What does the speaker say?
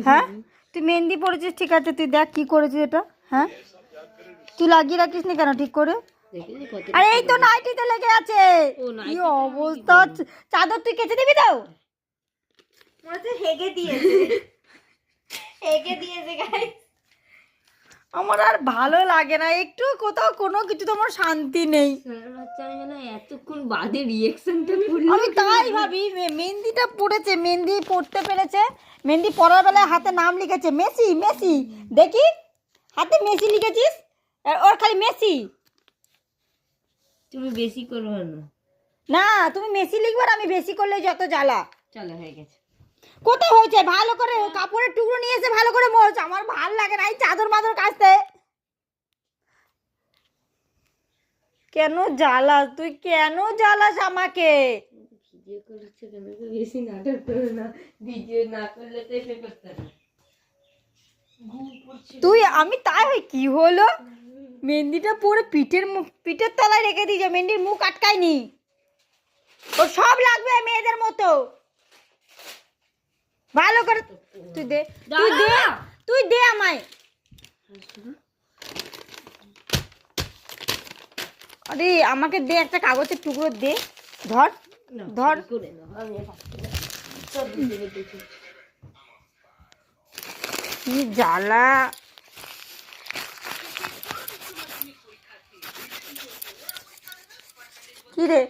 হ্যাঁ তুই মেহেন্দি পড়েছিস ঠিক আছে, তুই দেখ কি করেছিস এটা। হ্যাঁ তুই লাগিয়ে রাখিস নি কেন ঠিক করে? আরে এই তো নাইটিতে লেগে আছে। কি অবস্থা, চাদর তুই কেচে দিবি তো? মনে হচ্ছে হেগে দিয়েছে, হেগে দিয়েছে গাইস। আমার আর ভালো লাগে না একটু, কোথাও কোনো কিছু তোমার শান্তি নেই। এতক্ষণ বাদে রিয়েকশনটা আমি তাই ভাবি, মেহেন্দিটা পড়েছে, মেহেন্দি পড়তে পেরেছে, মেহেন্দি পরার বেলায় হাতে নাম লিখেছে মেসি মেসি, দেখি হাতে মেসি লিখেছিস, ওর খালি মেসি। তুমি বেশি করবে না। না তুমি মেসি লিখবে, আমি বেশি করলে যত জ্বালা। চলো হয়ে গেছে। কোথায় হয়েছে? ভালো করে কাপড়ের টুকরো নিয়ে এসে ভালো করে মোছ, আমার ভাল লাগে না এই চাদর মাদর কাচতে। কেন জ্বালাস তুই, কেন জ্বালাস আমাকে? ভিডিও করছে কেন? বেশি নাটক করো না, ভিডিও না করলে তো এসে করতে না। তুই আমি তাই হয় কি হলো, মেহেন্দিটা পরে পিঠের তলায় রেখে দিয়েছে, মেহেন্দির মুখ আটকায়নি। ওর সব লাগবে মেয়েদের মতো। ভালো করে তুই দে, তুই দে, তুই দে আমায়। আরে আমাকে দে একটা কাগজের টুকরো দে, ধর ধর। কি জ্বালা। কি রে